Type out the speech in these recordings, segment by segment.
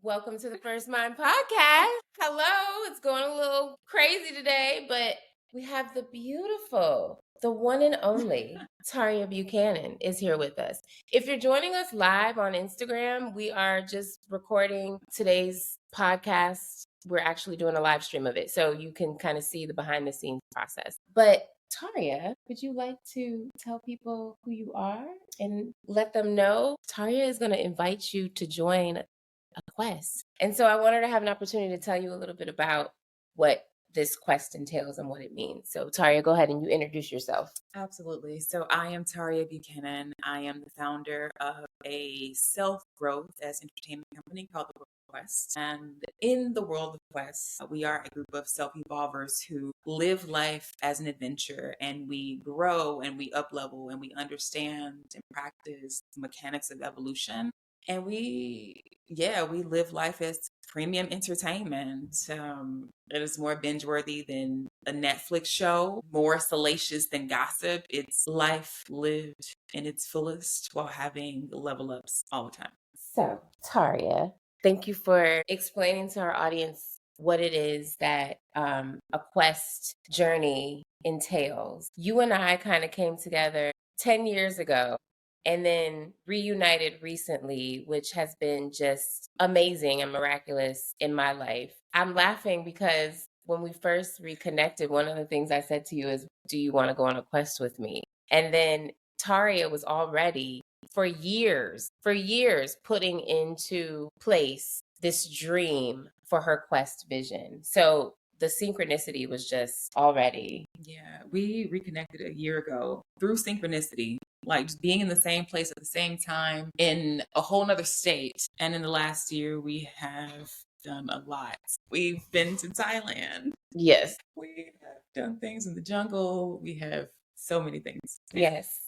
Welcome to the First Mind Podcast. Hello, it's going a little crazy today, but we have the beautiful, the one and only Taria Buchanan is here with us. If you're joining us live on Instagram, we are just recording today's podcast. We're actually doing a live stream of it, so you can kind of see the behind the scenes process. But Taria, would you like to tell people who you are and let them know? Taria is going to invite you to join a quest. And so I wanted to have an opportunity to tell you a little bit about what this quest entails and what it means. So Taria, go ahead and you introduce yourself. Absolutely. So I am Taria Buchanan. I am the founder of a self-growth as entertainment company called the Quest. And in the world of Quest, we are a group of self-evolvers who live life as an adventure, and we grow and we up-level and we understand and practice the mechanics of evolution. And we live life as premium entertainment. It is more binge worthy than a Netflix show, more salacious than gossip. It's life lived in its fullest while having level ups all the time. So, Taria, thank you for explaining to our audience what it is that a quest journey entails. You and I kind of came together 10 years ago and then reunited recently, which has been just amazing and miraculous in my life. I'm laughing because when we first reconnected, one of the things I said to you is, do you want to go on a quest with me? And then Taria was already for years, putting into place this dream for her quest vision. So the synchronicity was just already. Yeah, we reconnected a year ago through synchronicity, like just being in the same place at the same time in a whole nother state. And in the last year, we have done a lot. We've been to Thailand. Yes. We have done things in the jungle. We have so many things. Yes.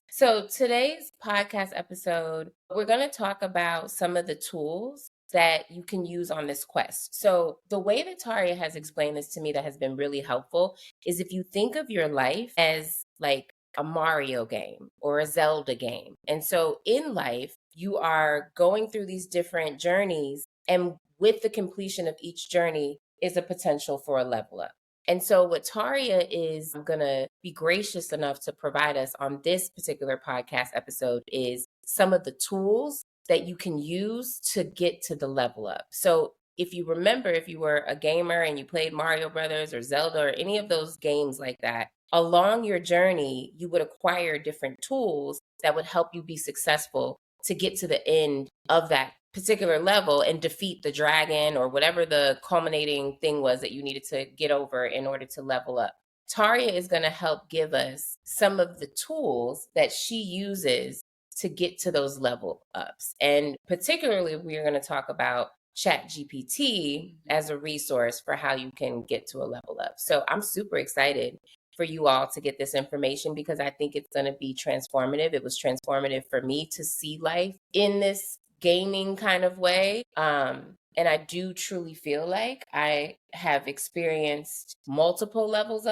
So today's podcast episode, we're going to talk about some of the tools that you can use on this quest. So the way that Taria has explained this to me that has been really helpful is if you think of your life as like a Mario game or a Zelda game. And so in life, you are going through these different journeys, and with the completion of each journey is a potential for a level up. And so what Taria is going to be gracious enough to provide us on this particular podcast episode is some of the tools that you can use to get to the level up. So if you remember, if you were a gamer and you played Mario Brothers or Zelda or any of those games like that, along your journey, you would acquire different tools that would help you be successful to get to the end of that particular level and defeat the dragon or whatever the culminating thing was that you needed to get over in order to level up. Taria is going to help give us some of the tools that she uses to get to those level ups. And particularly, we're going to talk about ChatGPT as a resource for how you can get to a level up. So I'm super excited for you all to get this information because I think it's going to be transformative. It was transformative for me to see life in this gaming kind of way. And I do truly feel like I have experienced multiple levels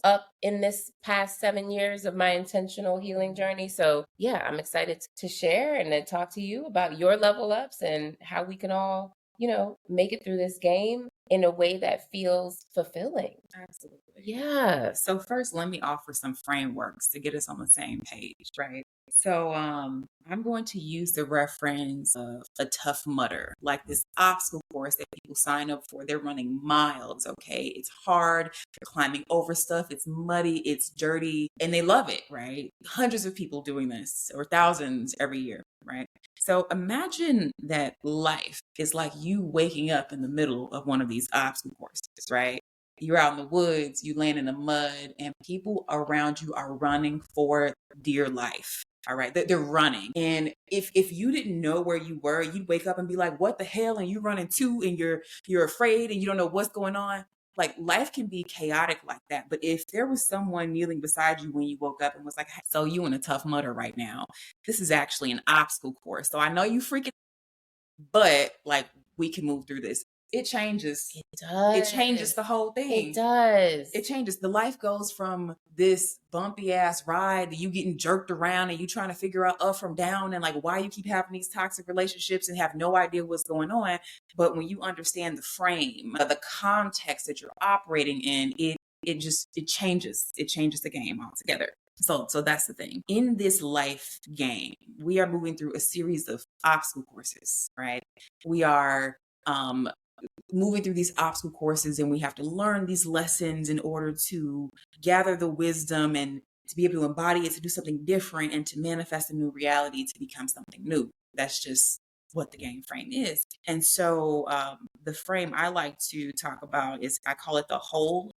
up in this past 7 years of my intentional healing journey. So yeah, I'm excited to share and to talk to you about your level ups and how we can all, make it through this game in a way that feels fulfilling. Absolutely. Yeah. So first, let me offer some frameworks to get us on the same page, right? So I'm going to use the reference of a Tough Mudder, like this obstacle course that people sign up for. They're running miles, okay? It's hard. They're climbing over stuff. It's muddy. It's dirty. And they love it, right? Hundreds of people doing this, or thousands every year, right? So imagine that life is like you waking up in the middle of one of these obstacle courses, right? You're out in the woods, you land in the mud, and people around you are running for dear life. All right. They're running. And if you didn't know where you were, you'd wake up and be like, what the hell? And you're running too, and you're afraid and you don't know what's going on. Like life can be chaotic like that. But if there was someone kneeling beside you when you woke up and was like, hey, so you in a Tough Mudder right now. This is actually an obstacle course. So I know you freaking, but like we can move through this. it changes. It does. It changes the whole thing. It does. It changes. The life goes from this bumpy ass ride, you getting jerked around and you trying to figure out up from down and like why you keep having these toxic relationships and have no idea what's going on. But when you understand the frame, the context that you're operating in, it changes. It changes the game altogether. So that's the thing. In this life game, we are moving through a series of obstacle courses, right? We are moving through these obstacle courses, and we have to learn these lessons in order to gather the wisdom and to be able to embody it, to do something different, and to manifest a new reality, to become something new. That's just what the game frame is. And so the frame I like to talk about is, I call it the whole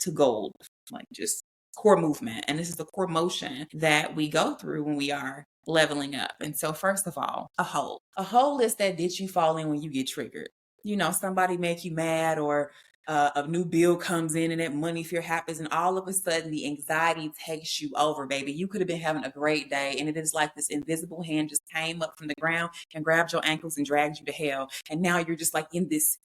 to gold, like just core movement. And this is the core motion that we go through when we are leveling up. And so first of all, a hole. A hole is that ditch you fall in when you get triggered. You know, somebody make you mad, or a new bill comes in and that money fear happens, and all of a sudden the anxiety takes you over, baby. You could have been having a great day, and it is like this invisible hand just came up from the ground and grabbed your ankles and dragged you to hell. And now you're just like in this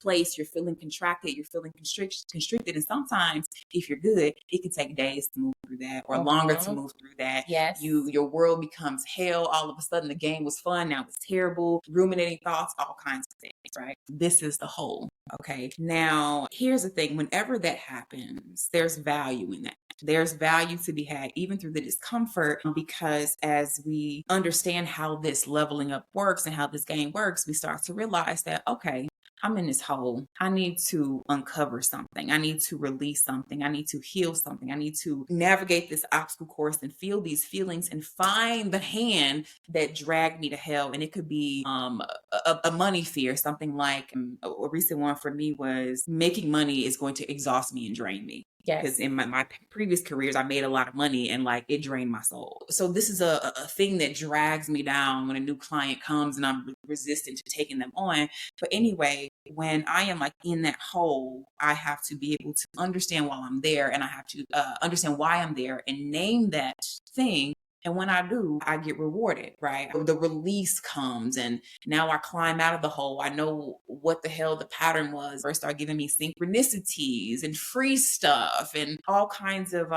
place. You're feeling contracted, you're feeling constricted. And sometimes, if you're good, it can take days to move through that, or longer to move through that. Yes. Your world becomes hell. All of a sudden the game was fun, now it's terrible. Ruminating thoughts, all kinds of things, right? This is the whole. Okay. Now, here's the thing. Whenever that happens, there's value in that. There's value to be had even through the discomfort, because as we understand how this leveling up works and how this game works, we start to realize that, okay, I'm in this hole. I need to uncover something. I need to release something. I need to heal something. I need to navigate this obstacle course and feel these feelings and find the hand that dragged me to hell. And it could be a money fear, something like a recent one for me was making money is going to exhaust me and drain me. Yes. Because in my previous careers, I made a lot of money and like it drained my soul. So this is a thing that drags me down when a new client comes and I'm resistant to taking them on. But anyway, when I am like in that hole, I have to be able to understand while I'm there, and I have to understand why I'm there and name that thing. And when I do, I get rewarded, right? The release comes, and now I climb out of the hole. I know what the hell the pattern was. First, start giving me synchronicities and free stuff and all kinds of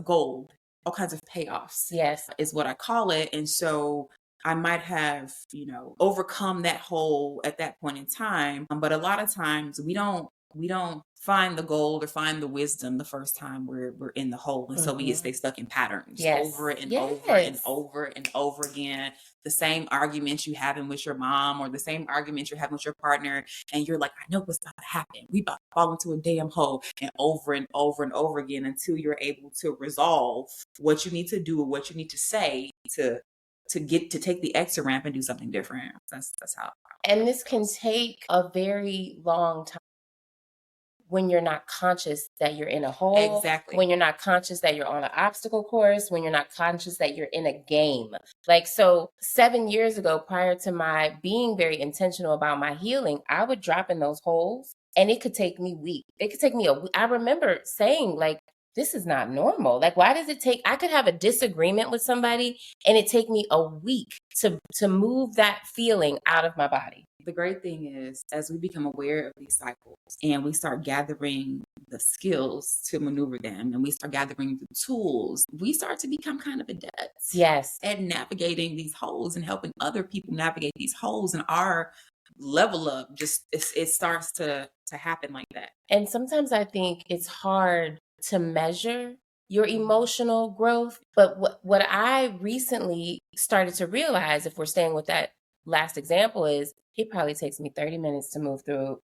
gold, all kinds of payoffs. Yes, is what I call it. And so I might have, overcome that hole at that point in time. But a lot of times we don't find the gold or find the wisdom the first time we're in the hole. And so we get stay stuck in patterns over and over and over and over again. The same arguments you having with your mom, or the same arguments you're having with your partner. And you're like, I know what's about to happen. We about to fall into a damn hole, and over and over and over again, until you're able to resolve what you need to do or what you need to say to get to take the exit ramp and do something different. That's how. And this can take a very long time when you're not conscious that you're in a hole. Exactly. When you're not conscious that you're on an obstacle course, when you're not conscious that you're in a game. Like, so 7 years ago, prior to my being very intentional about my healing, I would drop in those holes, and it could take me weeks. It could take me a week. I remember saying, like, this is not normal. Like, why does it take, I could have a disagreement with somebody and it take me a week to move that feeling out of my body. The great thing is, as we become aware of these cycles and we start gathering the skills to maneuver them, and we start gathering the tools, we start to become kind of adepts at navigating these holes and helping other people navigate these holes. And our level up just, it starts to happen like that. And sometimes I think it's hard to measure your emotional growth. But what I recently started to realize, if we're staying with that last example, is it probably takes me 30 minutes to move through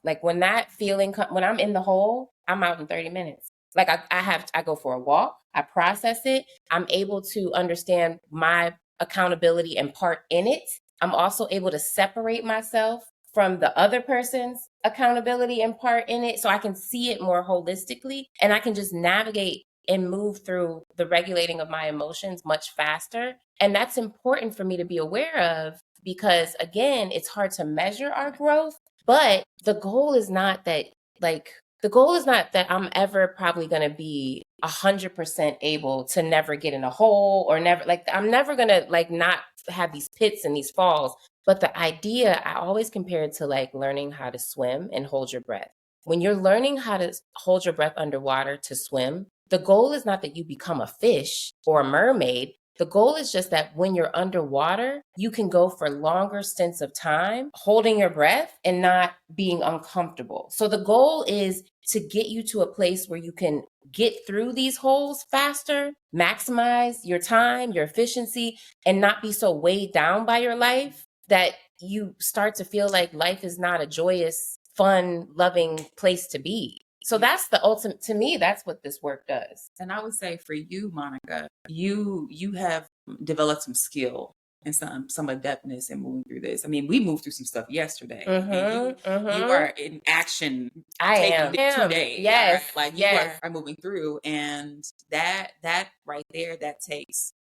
like when that feeling when I'm in the hole, I'm out in 30 minutes. Like I go for a walk, I process it, I'm able to understand my accountability and part in it. I'm also able to separate myself from the other person's accountability and part in it, so I can see it more holistically, and I can just navigate and move through the regulating of my emotions much faster. And that's important for me to be aware of, because again, it's hard to measure our growth, but the goal is not that I'm ever probably going to be 100% able to never get in a hole, or never, like, I'm never going to like not have these pits and these falls. But the idea, I always compare it to like learning how to swim and hold your breath. When you're learning how to hold your breath underwater to swim, the goal is not that you become a fish or a mermaid. The goal is just that when you're underwater, you can go for longer stints of time holding your breath and not being uncomfortable. So the goal is to get you to a place where you can get through these holes faster, maximize your time, your efficiency, and not be so weighed down by your life that you start to feel like life is not a joyous, fun, loving place to be. So that's the ultimate, to me, that's what this work does. And I would say for you, Monica, you have developed some skill and some adeptness in moving through this. I mean, we moved through some stuff yesterday. You are in action. I taking am. today. Yes. Right? Like you are moving through, and that right there, that takes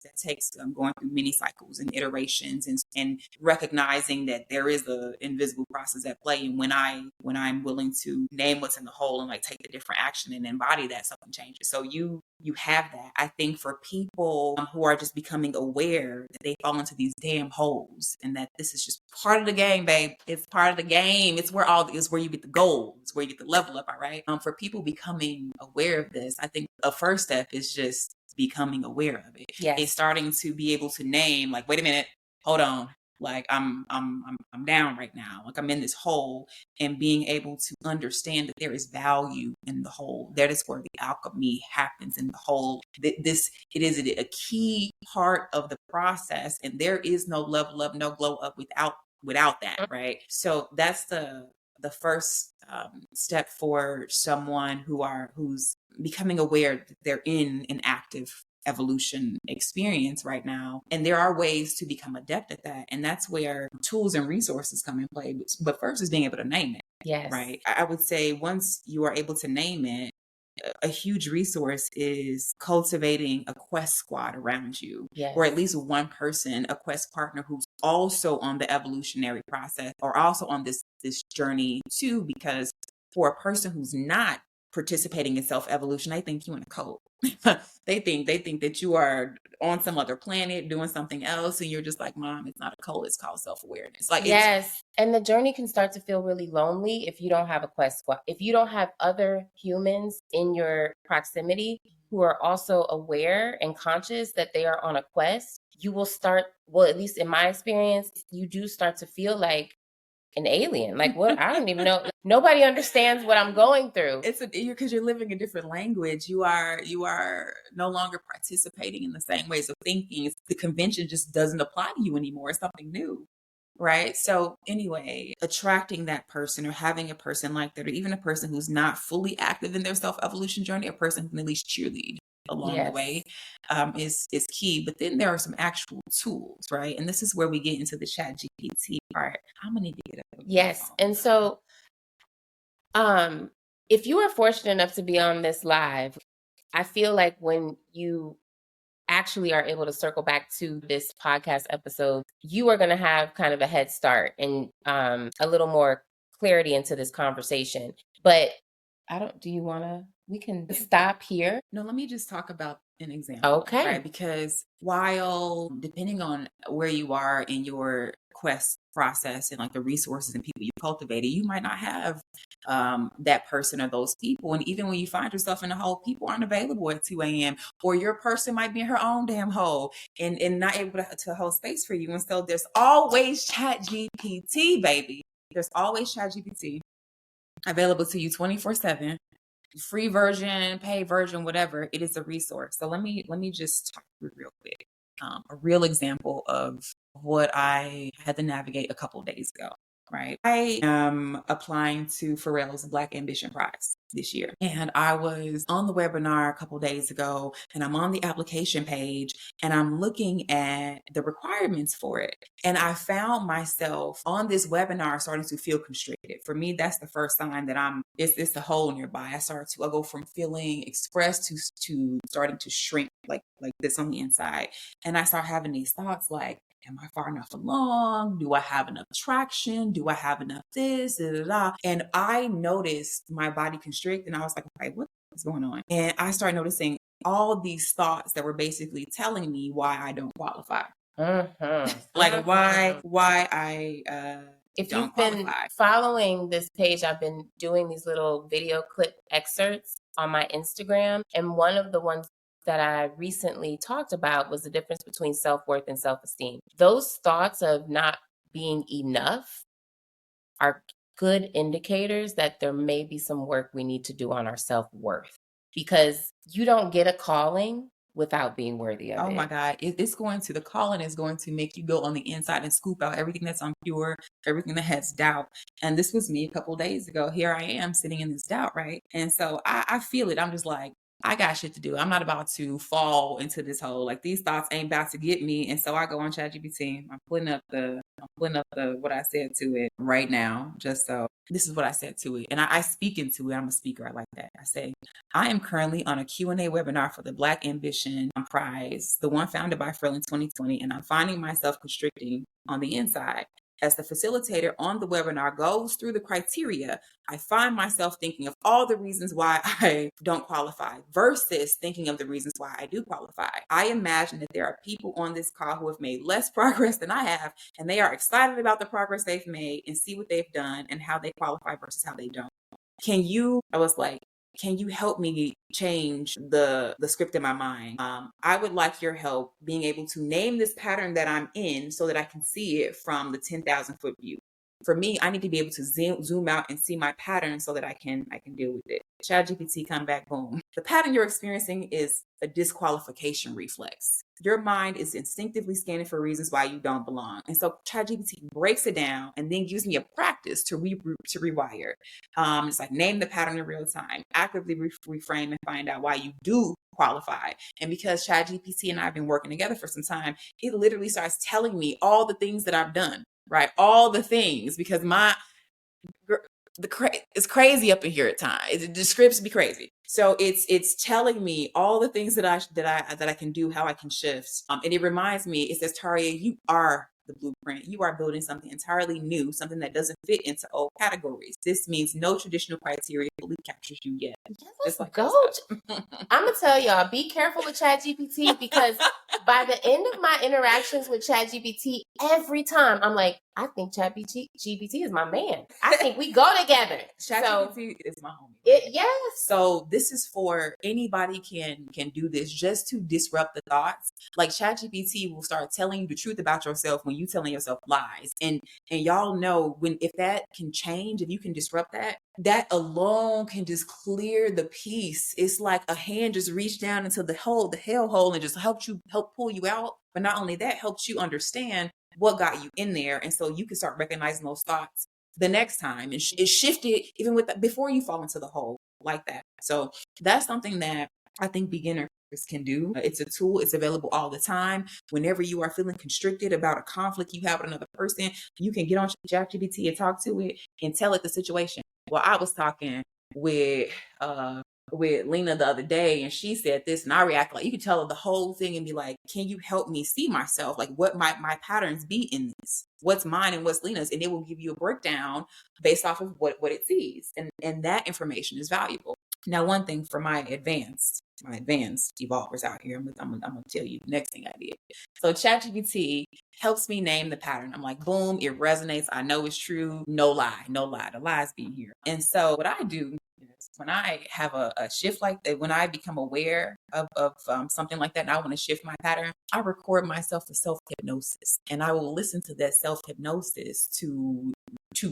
going through many cycles and iterations, and recognizing that there is a invisible process at play. And when I'm willing to name what's in the hole and like take the different action and embody that, something changes. So you have that. I think for people who are just becoming aware that they fall into these damn holes, and that this is just part of the game, babe. It's part of the game. It's where you get the gold. It's where you get the level up, all right? For people becoming aware of this, I think a first step is just becoming aware of it. Yes. It's starting to be able to name, like, wait a minute, hold on. Like I'm down right now. Like I'm in this hole, and being able to understand that there is value in the hole. That is where the alchemy happens, in the hole. It is a key part of the process, and there is no level up, no glow up without that, right? So that's the first step for someone who's becoming aware that they're in an active evolution experience right now. And there are ways to become adept at that. And that's where tools and resources come in play. But first is being able to name it. Yes. Right. I would say once you are able to name it, a huge resource is cultivating a quest squad around you. Yes. Or at least one person, a quest partner who's also on the evolutionary process, or also on this journey too, because for a person who's not participating in self-evolution, they think you in a cult. they think that you are on some other planet doing something else, and you're just like, Mom, it's not a cult, it's called self-awareness. Like, yes. And the journey can start to feel really lonely if you don't have a quest squad. If you don't have other humans in your proximity who are also aware and conscious that they are on a quest, you will start, well, at least in my experience, you do start to feel like an alien. Like, what? I don't even know. Nobody understands what I'm going through. It's because you're living a different language. You are no longer participating in the same ways of thinking. The convention just doesn't apply to you anymore. It's something new. Right. So anyway, attracting that person, or having a person like that, or even a person who's not fully active in their self-evolution journey, a person who can at least cheerlead along the way, is key. But then there are some actual tools, right? And this is where we get into the ChatGPT part. I'm gonna need to get up. Yes. And so if you are fortunate enough to be on this live, I feel like when you actually are able to circle back to this podcast episode, you are going to have kind of a head start and a little more clarity into this conversation. But we can stop here. No, let me just talk about an example. Okay. Right? Because while depending on where you are in your quest process and like the resources and people you cultivated, you might not have that person or those people. And even when you find yourself in a hole, people aren't available at 2 a.m. or your person might be in her own damn hole and not able to hold space for you. And so there's always ChatGPT, baby. There's always ChatGPT available to you 24/7. Free version, paid version, whatever, it is a resource. So let me just talk through real quick. A real example of what I had to navigate a couple of days ago. Right. I am applying to Pharrell's Black Ambition Prize this year. And I was on the webinar a couple of days ago, and I'm on the application page, and I'm looking at the requirements for it. And I found myself on this webinar starting to feel constricted. For me, that's the first sign that it's a hole nearby. I go from feeling expressed to starting to shrink like this on the inside. And I start having these thoughts like, am I far enough along? Do I have enough traction? Do I have enough this? Da, da, da. And I noticed my body constrict, and I was like, okay, what is going on? And I started noticing all these thoughts that were basically telling me why I don't qualify. Like Mm-hmm. why I If don't you've been qualify. following this page, I've been doing these little video clip excerpts on my Instagram. And one of the ones that I recently talked about was the difference between self-worth and self-esteem. Those thoughts of not being enough are good indicators that there may be some work we need to do on our self-worth, because you don't get a calling without being worthy of Oh my it. God. The calling is going to make you go on the inside and scoop out everything that's impure, everything that has doubt. And this was me a couple of days ago. Here I am sitting in this doubt, right? And so I feel it. I'm just like, I got shit to do. I'm not about to fall into this hole. Like these thoughts ain't about to get me. And so I go on ChatGPT. I'm putting up the what I said to it right now, just so this is what I said to it. And I speak into it. I'm a speaker. I like that. I say, I am currently on a Q&A webinar for the Black Ambition Prize, the one founded by Frill in 2020, and I'm finding myself constricting on the inside. As the facilitator on the webinar goes through the criteria, I find myself thinking of all the reasons why I don't qualify versus thinking of the reasons why I do qualify. I imagine that there are people on this call who have made less progress than I have, and they are excited about the progress they've made and see what they've done and how they qualify versus how they don't. I was like, can you help me change the script in my mind? I would like your help being able to name this pattern that I'm in so that I can see it from the 10,000 foot view. For me, I need to be able to zoom out and see my pattern so that I can deal with it. ChatGPT come back, boom. The pattern you're experiencing is a disqualification reflex. Your mind is instinctively scanning for reasons why you don't belong. And so ChatGPT breaks it down and then gives me a practice to rewire. It's like name the pattern in real time, actively reframe and find out why you do qualify. And because ChatGPT and I have been working together for some time, it literally starts telling me all the things that I've done, right? All the things, because it's crazy up in here at times. The scripts be crazy. So it's telling me all the things that I can do, how I can shift. And it reminds me, it says, Taria, you are the blueprint. You are building something entirely new, something that doesn't fit into old categories. This means no traditional criteria fully captures you yet. Let's go. I'm gonna tell y'all, be careful with ChatGPT, because by the end of my interactions with ChatGPT, every time I'm like, I think ChatGPT is my man. I think we go together. ChatGPT is my homie. Yes. So this is for anybody can do this, just to disrupt the thoughts. Like ChatGPT will start telling you the truth about yourself when you telling yourself lies. And y'all know, if that can change, if you can disrupt that, that alone can just clear the peace. It's like a hand just reached down into the hell hole and just help pull you out. But not only that, helps you understand what got you in there. And so you can start recognizing those thoughts the next time and it shifted even before you fall into the hole like that. So that's something that I think beginners can do. It's a tool. It's available all the time. Whenever you are feeling constricted about a conflict you have with another person, you can get on ChatGPT and talk to it and tell it the situation. Well, I was talking with Lena the other day, and she said this, and I reacted like, you can tell her the whole thing and be like, can you help me see myself? Like, what my patterns be in this? What's mine and what's Lena's? And it will give you a breakdown based off of what it sees. And that information is valuable. Now, one thing for my advanced evolvers out here, I'm gonna tell you the next thing I did. So ChatGPT helps me name the pattern. I'm like, boom, it resonates. I know it's true. No lie. The lies being here. And so what I do is, when I have a shift like that, when I become aware of something like that, and I want to shift my pattern, I record myself for self-hypnosis, and I will listen to that self-hypnosis to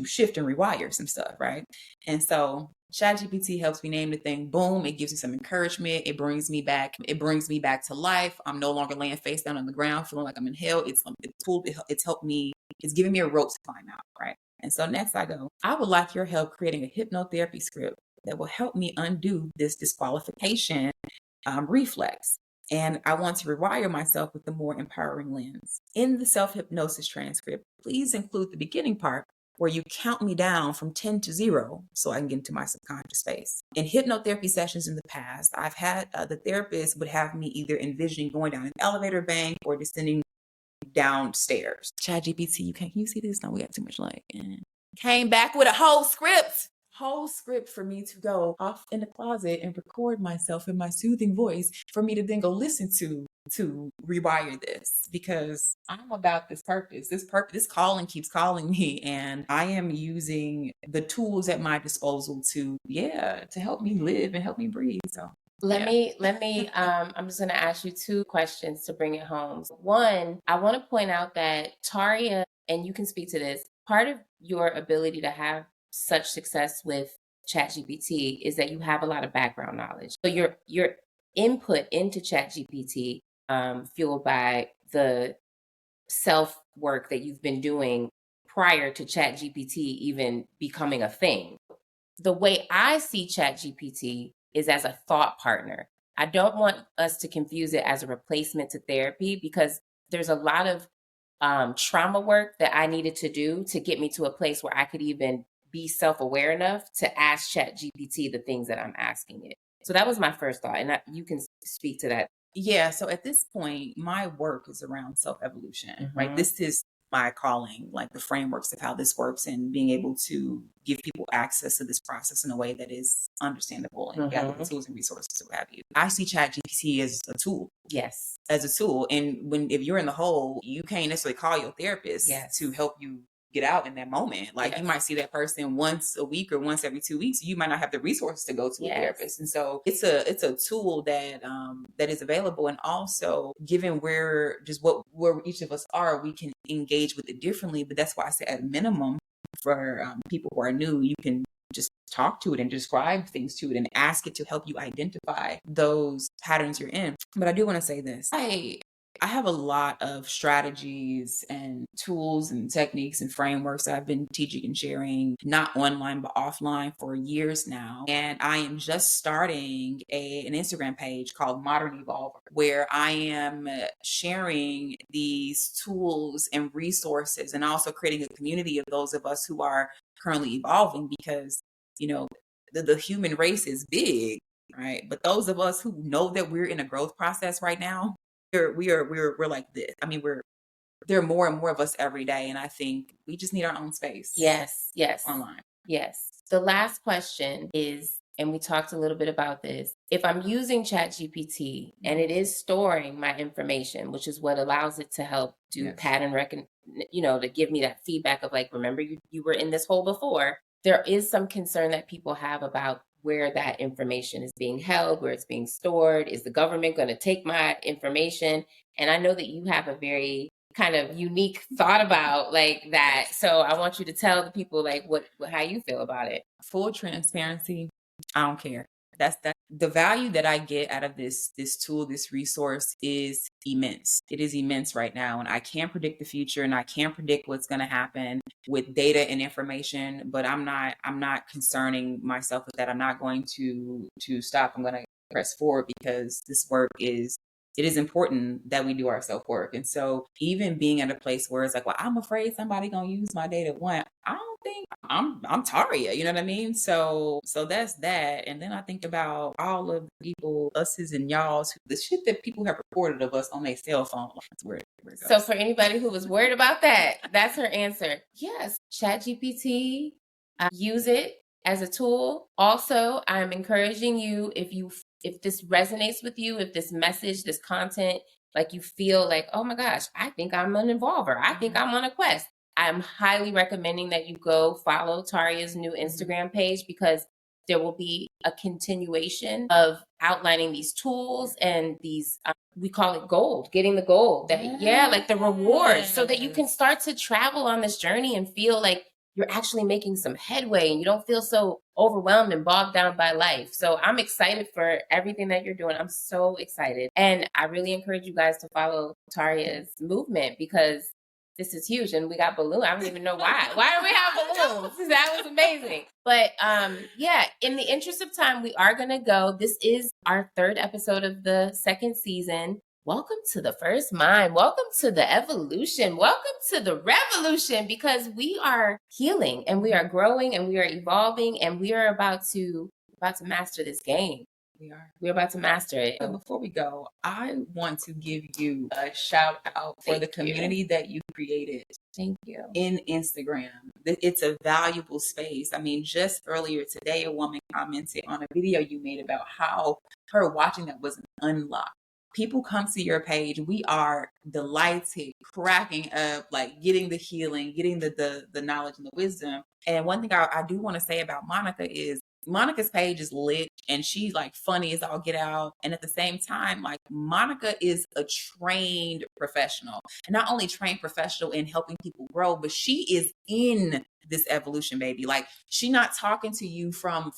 shift and rewire some stuff, right? And so ChatGPT helps me name the thing. Boom, it gives me some encouragement. It brings me back to life. I'm no longer laying face down on the ground feeling like I'm in hell. It's helped me. It's giving me a rope to climb out, right? And so next I go, I would like your help creating a hypnotherapy script that will help me undo this disqualification reflex. And I want to rewire myself with the more empowering lens. In the self-hypnosis transcript, please include the beginning part where you count me down from 10 to 0 so I can get into my subconscious space. In hypnotherapy sessions in the past, I've had the therapist would have me either envisioning going down an elevator bank or descending downstairs. ChatGPT, can you see this? No, we got too much light. Came back with a whole script for me to go off in the closet and record myself in my soothing voice for me to then go listen to to rewire this because I'm about this purpose. This calling keeps calling me, and I am using the tools at my disposal to help me live and help me breathe. So I'm just going to ask you two questions to bring it home. One, I want to point out that Taria, and you can speak to this, part of your ability to have such success with ChatGPT is that you have a lot of background knowledge. So your input into ChatGPT, fueled by the self work that you've been doing prior to ChatGPT even becoming a thing. The way I see ChatGPT is as a thought partner. I don't want us to confuse it as a replacement to therapy because there's a lot of trauma work that I needed to do to get me to a place where I could even be self-aware enough to ask ChatGPT the things that I'm asking it. So that was my first thought, and you can speak to that. Yeah, so at this point, my work is around self-evolution, right? This is my calling, like the frameworks of how this works and being able to give people access to this process in a way that is understandable and gather the tools and resources what have you. I see ChatGPT as a tool. Yes. As a tool. And if you're in the hole, you can't necessarily call your therapist to help you get out in that moment. Like you might see that person once a week or once every 2 weeks. You might not have the resources to go to a therapist. And so it's a tool that that is available. And also given where each of us are, we can engage with it differently. But that's why I say at minimum for people who are new, you can just talk to it and describe things to it and ask it to help you identify those patterns you're in. But I do want to say this. I have a lot of strategies and tools and techniques and frameworks that I've been teaching and sharing, not online, but offline for years now. And I am just starting an Instagram page called Modern Evolver, where I am sharing these tools and resources and also creating a community of those of us who are currently evolving because, the human race is big, right? But those of us who know that we're in a growth process right now, we're like this. I mean, there are more and more of us every day, and I think we just need our own space. Yes. Online. Yes. The last question is, and we talked a little bit about this, if I'm using ChatGPT and it is storing my information, which is what allows it to help do pattern recognition, to give me that feedback of like, remember you were in this hole before. There is some concern that people have about where that information is being held, where it's being stored. Is the government going to take my information? And I know that you have a very kind of unique thought about like that. So I want you to tell the people like how you feel about it. Full transparency. I don't care. That's the value that I get out of this tool, this resource is immense. It is immense right now. And I can't predict the future and I can't predict what's going to happen with data and information, but I'm not concerning myself with that. I'm not going to stop. I'm going to press forward because this work it is important that we do our self-work. And so even being at a place where it's like, well, I'm afraid somebody gonna use my data. I don't think I'm Taria, you know what I mean? So that's that. And then I think about all of the people, us's and y'all's, the shit that people have reported of us on their cell phone. Where it goes. So for anybody who was worried about that, that's her answer. Yes, ChatGPT, use it as a tool. Also, I'm encouraging you, if this resonates with you, if this message, this content, like you feel like, oh my gosh, I think I'm an evolver. I think I'm on a quest. I'm highly recommending that you go follow Taria's new Instagram page because there will be a continuation of outlining these tools and these, we call it gold, getting the gold, like the rewards, so that you can start to travel on this journey and feel like you're actually making some headway and you don't feel so overwhelmed and bogged down by life. So I'm excited for everything that you're doing. I'm so excited. And I really encourage you guys to follow Taria's movement because this is huge. And we got balloons. I don't even know why. Why do we have balloons? That was amazing. But in the interest of time, we are going to go. This is our third episode of the second season. Welcome to the first mind. Welcome to the evolution. Welcome to the revolution, because we are healing and we are growing and we are evolving and we are about to master this game. We're about to master it. So before we go, I want to give you a shout out for the community that you created. Thank you. In Instagram. It's a valuable space. I mean, just earlier today, a woman commented on a video you made about how her watching that was an unlock. People come to your page. We are delighted, cracking up, like getting the healing, getting the knowledge and the wisdom. And one thing I do want to say about Monica is Monica's page is lit and she's like funny as all get out. And at the same time, like Monica is a trained professional, and not only trained professional in helping people grow, but she is in this evolution, baby. Like she not talking to you from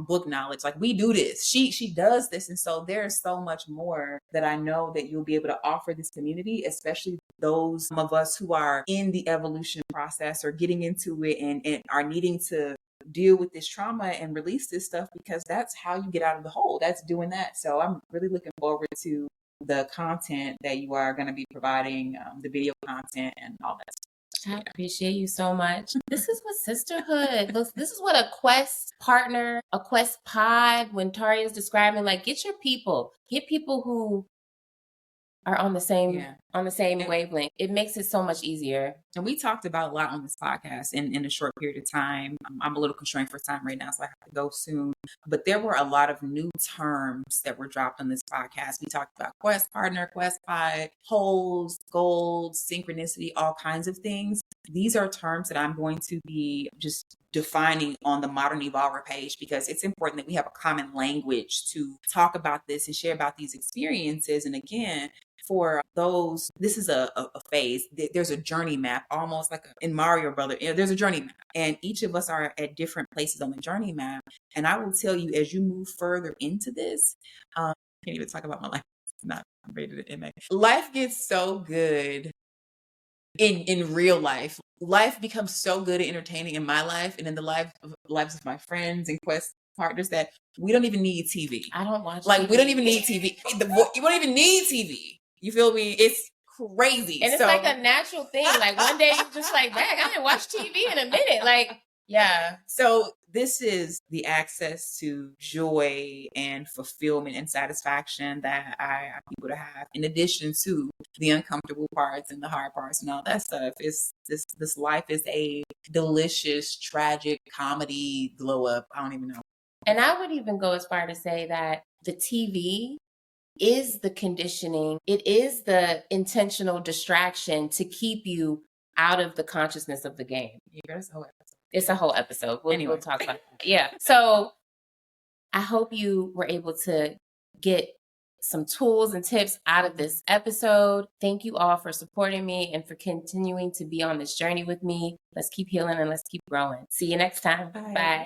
book knowledge. Like we do this. She does this. And so there's so much more that I know that you'll be able to offer this community, especially those of us who are in the evolution process or getting into it and are needing to deal with this trauma and release this stuff, because that's how you get out of the hole. That's doing that. So I'm really looking forward to the content that you are going to be providing, the video content and all that stuff. I appreciate you so much. This is what sisterhood looks. This is what a quest partner, a quest pod, when Taria is describing, like, get your people, get people who are on the same wavelength. It makes it so much easier. And we talked about a lot on this podcast in a short period of time. I'm a little constrained for time right now, so I have to go soon. But there were a lot of new terms that were dropped on this podcast. We talked about quest partner, quest pod, holes, gold, synchronicity, all kinds of things. These are terms that I'm going to be just defining on the Modern Evolver page, because it's important that we have a common language to talk about this and share about these experiences. And again, for those, this is a phase. There's a journey map, almost like in Mario Brother. There's a journey map, and each of us are at different places on the journey map. And I will tell you, as you move further into this, I can't even talk about my life. I'm rated an MA. Life gets so good in real life. Life becomes so good and entertaining in my life and in the lives of my friends and quest partners that we don't even need TV. I don't watch like TV. We don't even need TV. You don't even need TV. You feel me? It's crazy. And it's like a natural thing. Like one day you're just like, man, I haven't watched TV in a minute. Like, yeah. So this is the access to joy and fulfillment and satisfaction that I want people to have, in addition to the uncomfortable parts and the hard parts and all that stuff. This life is a delicious, tragic comedy glow up. I don't even know. And I would even go as far to say that the TV is the conditioning. It is the intentional distraction to keep you out of the consciousness of the game. It's a whole episode. We'll talk about it. Yeah. So I hope you were able to get some tools and tips out of this episode. Thank you all for supporting me and for continuing to be on this journey with me. Let's keep healing and let's keep growing. See you next time. Bye. Bye.